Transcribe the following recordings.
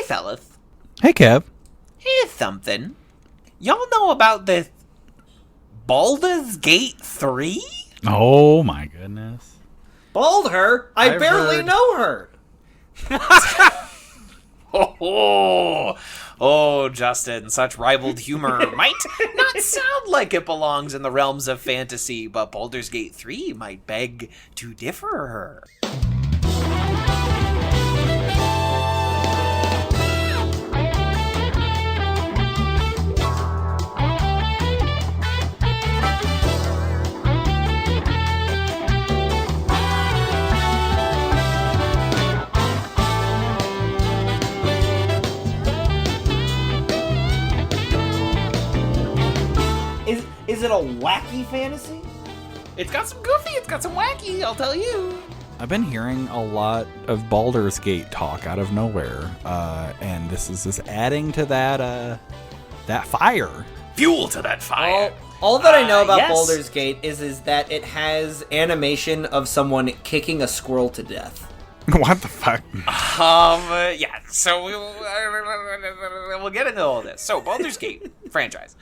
fellas. Hey, Kev. Here's something. Y'all know about this Baldur's Gate 3? Oh, my goodness. Baldur? I barely heard- know her. Oh, Justin, such ribald humor might not sound like it belongs in the realms of fantasy, but Baldur's Gate 3 might beg to differ. Is it a wacky fantasy? It's got some goofy, it's got some wacky, I'll tell you. I've been hearing a lot of Baldur's Gate talk out of nowhere, and this is just adding to that fire. Fuel to that fire. All that I know about yes. Baldur's Gate is that it has animation of someone kicking a squirrel to death. What the fuck? Yeah, so we'll get into all this. So, Baldur's Gate franchise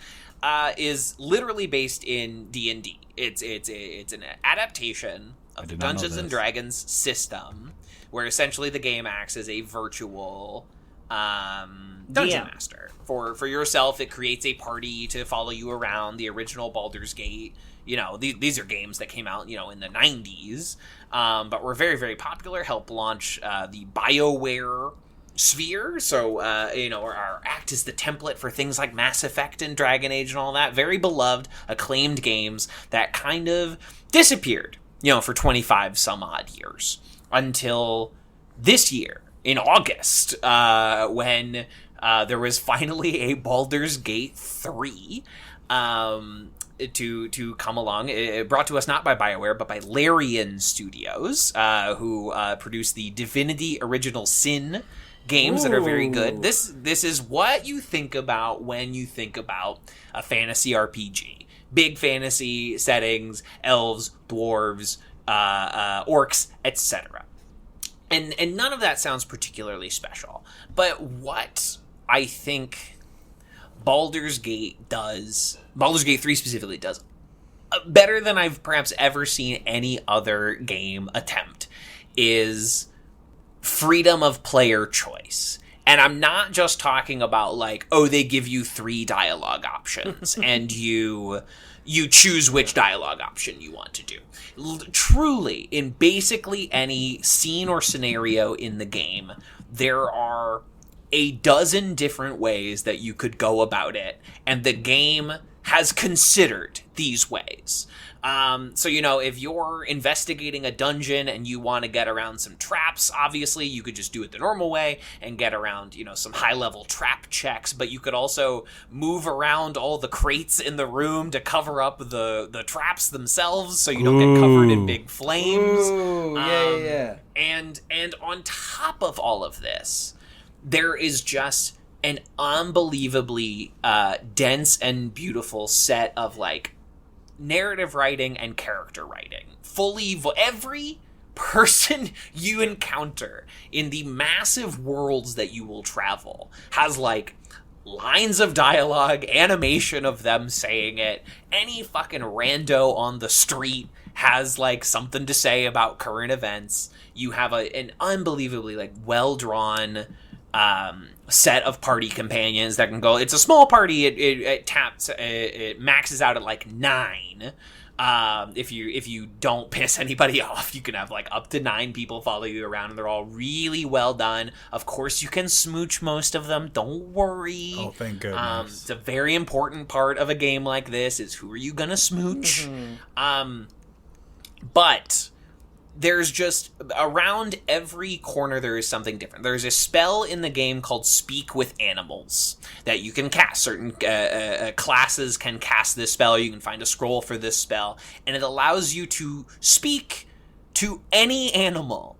is literally based in D&D. It's an adaptation of the Dungeons and Dragons system, where essentially the game acts as a virtual dungeon master for yourself. It creates a party to follow you around. The original Baldur's Gate, these are games that came out, in the 90s, but were very, very popular. Helped launch the BioWare sphere, so our act is the template for things like Mass Effect and Dragon Age and all that. Very beloved, acclaimed games that kind of disappeared, for 25 some odd years until this year in August, when there was finally a Baldur's Gate 3 to come along. It brought to us not by BioWare, but by Larian Studios, who produced the Divinity Original Sin games that are very good. This is what you think about when you think about a fantasy RPG. Big fantasy settings, elves, dwarves, orcs, etc. And none of that sounds particularly special. But what I think Baldur's Gate 3 specifically does, better than I've perhaps ever seen any other game attempt, is freedom of player choice. And I'm not just talking about they give you 3 dialogue options and you choose which dialogue option you want to do. Truly, in basically any scene or scenario in the game, there are a dozen different ways that you could go about it, and the game has considered these ways. So, if you're investigating a dungeon and you want to get around some traps, obviously you could just do it the normal way and get around, some high-level trap checks, but you could also move around all the crates in the room to cover up the traps themselves so you don't get covered in big flames. Ooh, yeah. And on top of all of this, there is just an unbelievably dense and beautiful set of narrative writing and character writing. Every person you encounter in the massive worlds that you will travel has lines of dialogue, animation of them saying it. Any fucking rando on the street has something to say about current events. You have an unbelievably well-drawn set of party companions that can go. It's a small party. It maxes out at 9. If you don't piss anybody off, you can have up to 9 people follow you around, and they're all really well done. Of course, you can smooch most of them. Don't worry. Oh, thank goodness. It's a very important part of a game like this is who are you gonna smooch. But there's just, around every corner there is something different. There's a spell in the game called Speak with Animals that you can cast. Certain classes can cast this spell. You can find a scroll for this spell, and it allows you to speak to any animal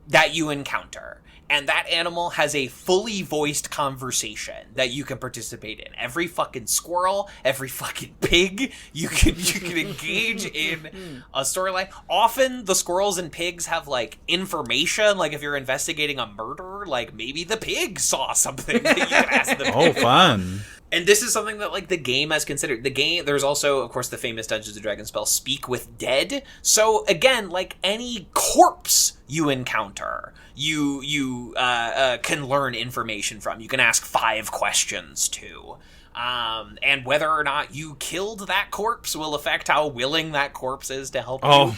that you encounter. and that animal has a fully voiced conversation that you can participate in. Every fucking squirrel, every fucking pig, you can engage in a storyline. Often the squirrels and pigs have like information, like if you're investigating a murder, like maybe the pig saw something that you can ask the pig. Oh, fun. And this is something that, like, the game has considered. The game, there's also, of course, the famous Dungeons & Dragons spell, Speak with Dead. So, again, like any corpse you encounter, you can learn information from. You can ask 5 questions to. And whether or not you killed that corpse will affect how willing that corpse is to help you.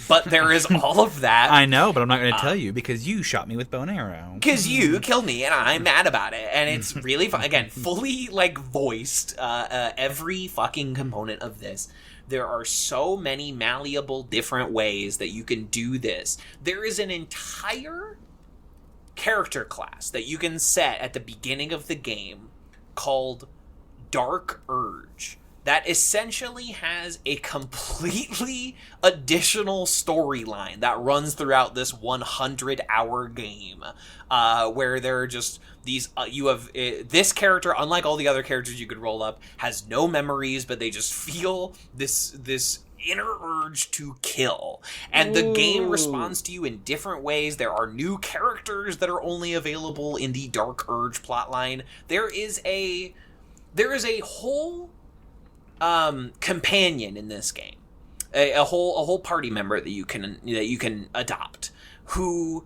But there is all of that. I know, but I'm not going to tell you because you shot me with bow and arrow. Because you killed me and I'm mad about it. And it's really fun. Again, fully, like, voiced every fucking component of this. There are so many malleable different ways that you can do this. There is an entire character class that you can set at the beginning of the game called Dark Urge. That essentially has a completely additional storyline that runs throughout this 100-hour game, where there are just these, you have, this character, unlike all the other characters you could roll up, has no memories, but they just feel this inner urge to kill. And the game responds to you in different ways. There are new characters that are only available in the Dark Urge plotline. There is a whole companion in this game, a whole party member that you can adopt, who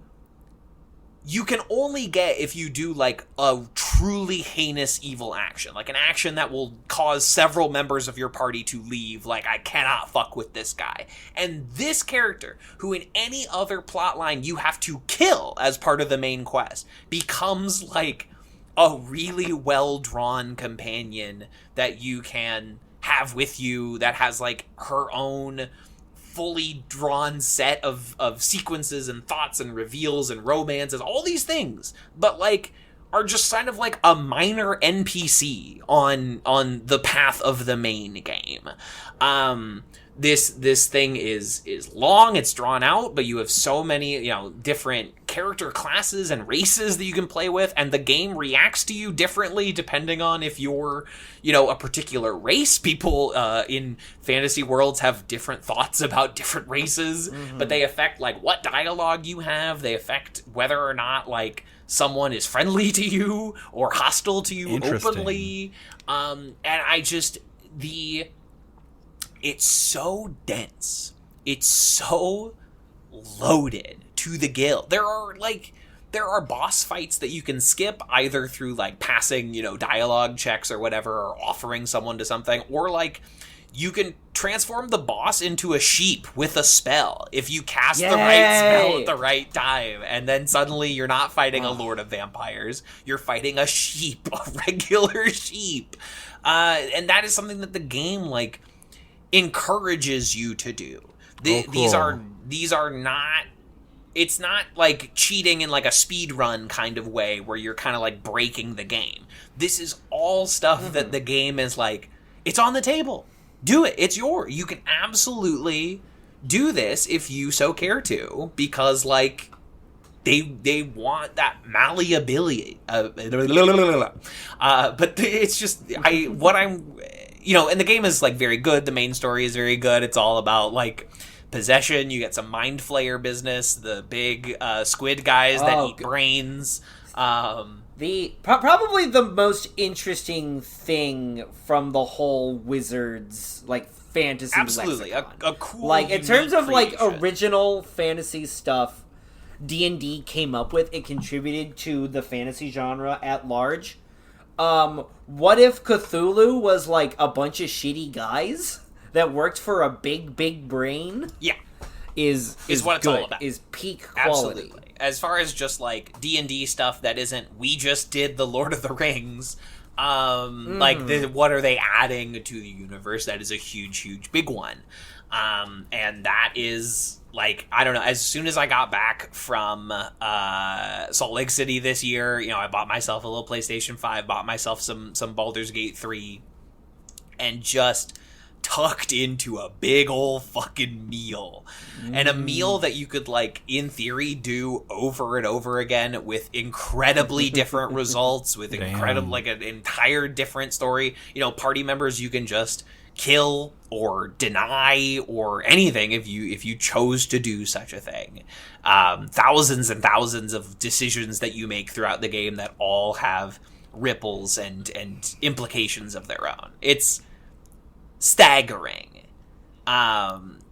you can only get if you do like a truly heinous evil action, like an action that will cause several members of your party to leave. Like, I cannot fuck with this guy. And this character, who in any other plotline you have to kill as part of the main quest, becomes like a really well drawn companion that you can have with you, that has like her own fully drawn set of sequences and thoughts and reveals and romances, all these things, but like are just kind of like a minor NPC on the path of the main game. This thing is long, it's drawn out, but you have so many, different character classes and races that you can play with, and the game reacts to you differently depending on if you're, a particular race. People in fantasy worlds have different thoughts about different races, but they affect like what dialogue you have. They affect whether or not like someone is friendly to you or hostile to you openly. And I just it's so dense. It's so loaded to the gill. There are boss fights that you can skip either through like passing, dialogue checks or whatever, or offering someone to something, or like you can transform the boss into a sheep with a spell if you cast the right spell at the right time, and then suddenly you're not fighting a lord of vampires, you're fighting a sheep, a regular sheep. And that is something that the game like encourages you to do. These are not, it's not like cheating in like a speed run kind of way where you're kind of like breaking the game. This is all stuff that the game is like, it's on the table. Do it. It's yours. You can absolutely do this if you so care to, because like they want that malleability. But it's just and the game is like very good. The main story is very good. It's all about like possession. You get some mind flayer business. The big squid guys that eat brains. Probably the most interesting thing from the whole Wizards like fantasy absolutely lexicon. A cool, like in terms of creation. Like original fantasy stuff D&D came up with, it contributed to the fantasy genre at large. What if Cthulhu was like a bunch of shitty guys that worked for a big brain? Yeah. Is what it's good, all about. is peak quality. Absolutely. As far as just like D&D stuff that isn't, we just did the Lord of the Rings, what are they adding to the universe? That is a huge big one. And that is like, I don't know, as soon as I got back from Salt Lake City this year, I bought myself a little PlayStation 5, bought myself some Baldur's Gate 3, and just tucked into a big old fucking meal. And a meal that you could, like, in theory, do over and over again with incredibly different results, with incredible, like, an entire different story. You know, party members you can just kill or deny or anything if you chose to do such a thing. Thousands and thousands of decisions that you make throughout the game that all have ripples and implications of their own. It's staggering.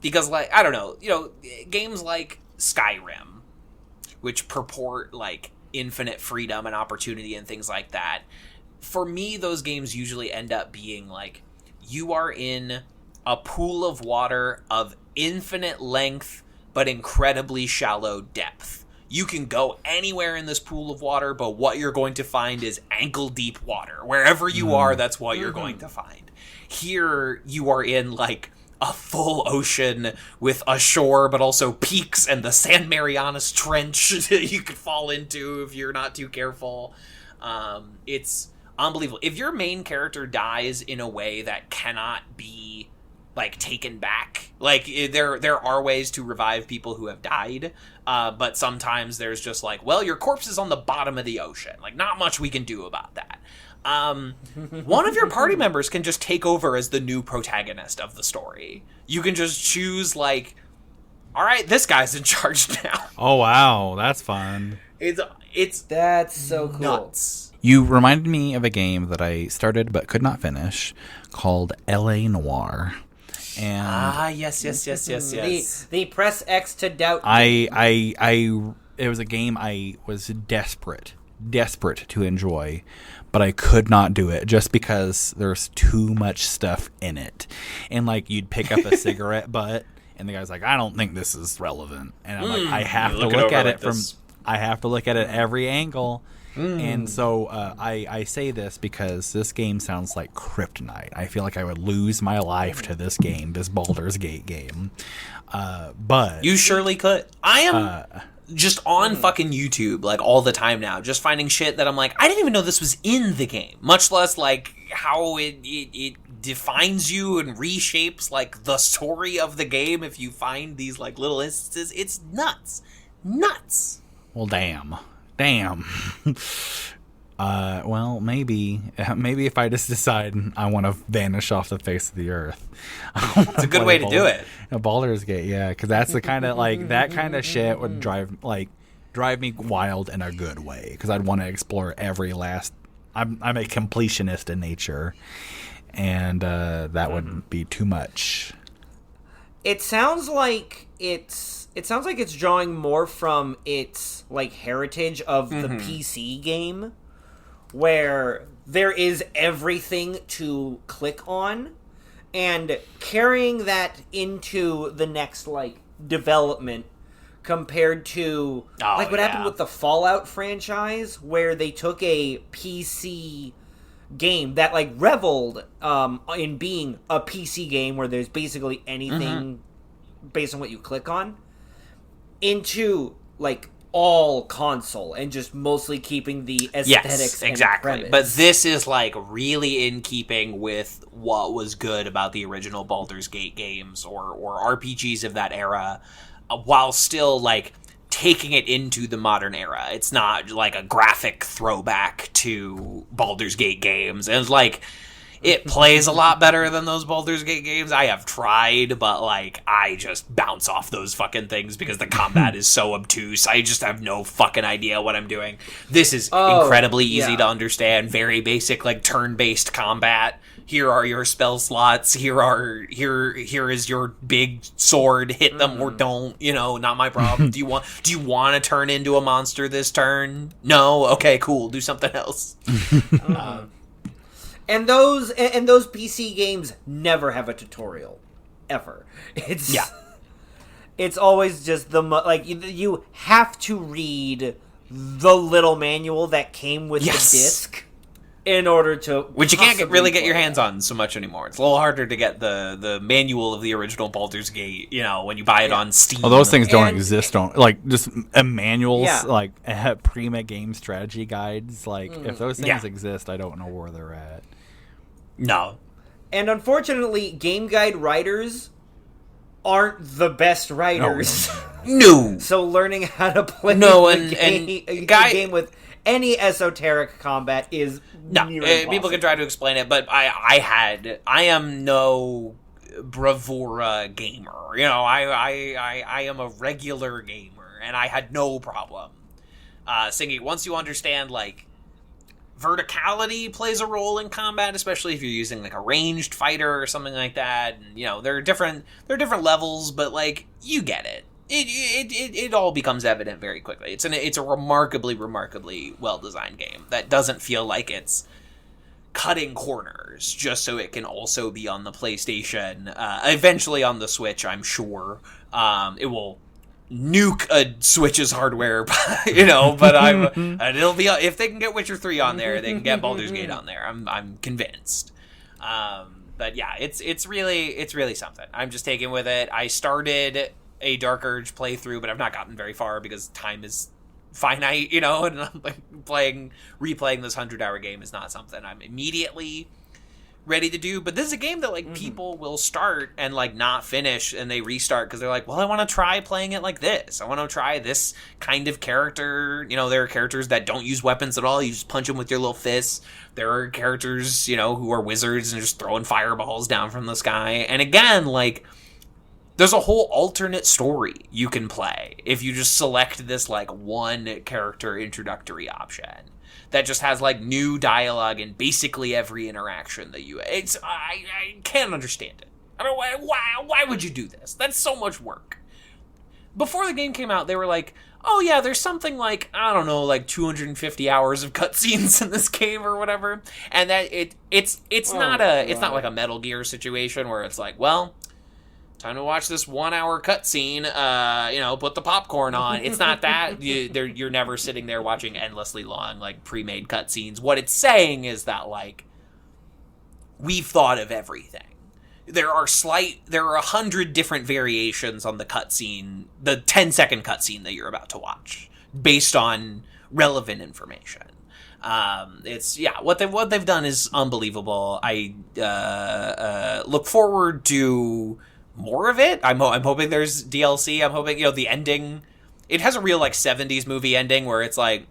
Because, like, I don't know, you know, games like Skyrim, which purport, like, infinite freedom and opportunity and things like that, for me, those games usually end up being, like, you are in a pool of water of infinite length, but incredibly shallow depth. You can go anywhere in this pool of water, but what you're going to find is ankle-deep water. Wherever you are, that's what you're going to find. Here, you are in, like, a full ocean with a shore, but also peaks and the San Marianas Trench that you could fall into if you're not too careful. It's unbelievable. If your main character dies in a way that cannot be, like, taken back, like, there are ways to revive people who have died, but sometimes there's just like, well, your corpse is on the bottom of the ocean. Like, not much we can do about that. One of your party members can just take over as the new protagonist of the story. You can just choose, like, all right, this guy's in charge now. Oh, wow. That's fun. That's so cool. Nuts. You reminded me of a game that I started but could not finish called L.A. Noire. And yes. The press X to doubt. It was a game I was desperate to enjoy, but I could not do it just because there's too much stuff in it. And, like, you'd pick up a cigarette butt, and the guy's like, I don't think this is relevant. And I'm like, I have to look at it I have to look at it every angle. And so I say this because this game sounds like kryptonite. I feel like I would lose my life to this game, this Baldur's Gate game. But you surely could. I am just on fucking YouTube, like, all the time now, just finding shit that I'm like, I didn't even know this was in the game, much less, like, how it defines you and reshapes, like, the story of the game if you find these, like, little instances. It's nuts. Well, damn. Well, maybe if I just decide I want to vanish off the face of the earth. It's a good way to do it. A Baldur's Gate, yeah, because that's the kind of, like, that kind of shit would drive me wild in a good way, because I'd want to explore every last. I'm a completionist in nature, and that would be too much. It sounds like it's drawing more from its, like, heritage of the PC game, where there is everything to click on, and carrying that into the next, like, development compared to what happened with the Fallout franchise, where they took a PC game that, like, reveled in being a PC game where there's basically anything based on what you click on, into, like, all console and just mostly keeping the aesthetics exactly. and premise. But this is, like, really in keeping with what was good about the original Baldur's Gate games or RPGs of that era, while still, like, taking it into the modern era. It's not, like, a graphic throwback to Baldur's Gate games. And, like, it plays a lot better than those Baldur's Gate games. I have tried, but, like, I just bounce off those fucking things because the combat is so obtuse. I just have no fucking idea what I'm doing. This is incredibly easy to understand. Very basic, like, turn-based combat. Here are your spell slots. Here is your big sword. Hit them or don't. You know, not my problem. Do you want to turn into a monster this turn? No. Okay, cool. Do something else. And those PC games never have a tutorial, ever. It's always just you have to read the little manual that came with the disc in order to, which you can't really get your hands on so much anymore. It's a little harder to get the manual of the original Baldur's Gate, you know, when you buy it on Steam. Well, those things don't exist. Just manuals, like Prima game strategy guides. Like, if those things exist, I don't know where they're at. No. And unfortunately, game guide writers aren't the best writers. No. So learning how to play a game with any esoteric combat is near impossible. People can try to explain it, but I am no bravura gamer. I am a regular gamer, and I had no problem singing. Once you understand, like, verticality plays a role in combat, especially if you're using like a ranged fighter or something like that. And, there are different levels, but like you get it. It all becomes evident very quickly. It's a remarkably well designed game that doesn't feel like it's cutting corners just so it can also be on the PlayStation. Eventually on the Switch, I'm sure. It will nuke a Switch's hardware, but it'll be, if they can get Witcher 3 on there, they can get Baldur's Gate on there. I'm convinced. But yeah, it's really something. I'm just taken with it. I started a Dark Urge playthrough, but I've not gotten very far because time is finite, and I'm like replaying this 100-hour game is not something I'm immediately ready to do. But this is a game that like people will start and like not finish, and they restart because they're like, well, I want to try playing it like this. I want to try this kind of character. There are characters that don't use weapons at all. You just punch them with your little fists. There are characters, who are wizards and just throwing fireballs down from the sky. And again, like, there's a whole alternate story you can play if you just select this like one character introductory option that just has like new dialogue in basically every interaction that I can't understand it. I don't know why would you do this? That's so much work. Before the game came out, they were like, oh yeah, there's something like, I don't know, like 250 hours of cutscenes in this game or whatever. And that it's not like a Metal Gear situation where it's like, well, time to watch this 1 hour cutscene, put the popcorn on. It's not that. You're never sitting there watching endlessly long, like, pre-made cutscenes. What it's saying is that, like, we've thought of everything. There are 100 different variations on the cutscene, the 10-second cutscene that you're about to watch, based on relevant information. What they've done is unbelievable. I look forward to more of it. I'm hoping there's DLC. I'm hoping, the ending, it has a real like 70s movie ending where it's like,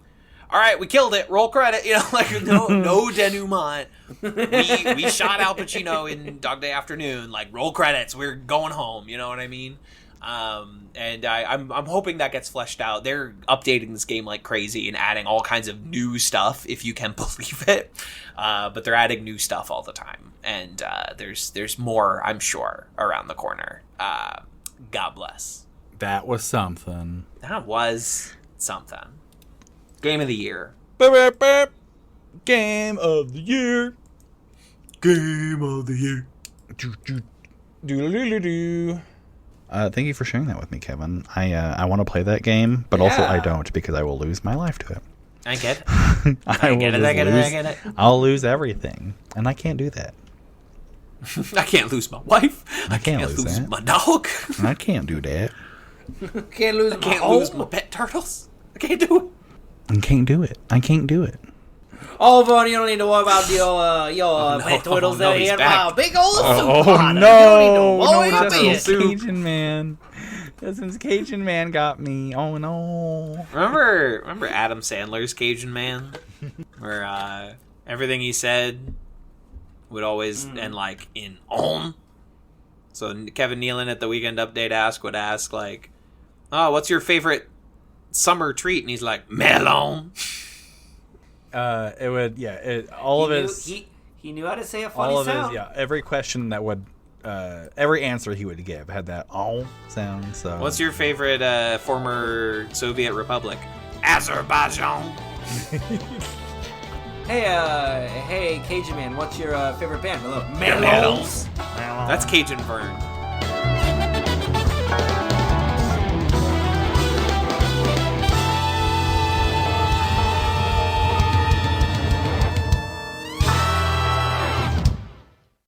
all right, we killed it, roll credit, like no denouement. We shot Al Pacino in Dog Day Afternoon, like roll credits, we're going home, you know what I mean? And I'm hoping that gets fleshed out. They're updating this game like crazy and adding all kinds of new stuff, if you can believe it. But they're adding new stuff all the time, and there's more, I'm sure, around the corner. God bless. That was something. That was something. Game of the year. Game of the year. Game of the year. Do. Thank you for sharing that with me, Kevin. I want to play that game, but also I don't, because I will lose my life to it. I get it. I get it. I'll lose everything, and I can't do that. I can't lose my wife. I can't lose my dog. I can't do that. Can't lose my pet turtles. I can't do it. I can't do it. Oh, Vaughn, you don't need to worry about your pet turtles there. He's Wow, back. big old soup Oh, pot. no. You don't need to worry about it. Cajun Man. Since Cajun Man got me. Oh, no. Remember Adam Sandler's Cajun Man? Where everything he said would always end like in on. So Kevin Nealon at the Weekend Update would ask like, oh, what's your favorite summer treat? And he's like, melon. It would, He knew how to say a funny sound. Every question that would, every answer he would give had that "oh" sound. So, what's your favorite former Soviet republic? Azerbaijan. Hey, Cajun Man, what's your favorite band? Melons. That's Cajun Vern.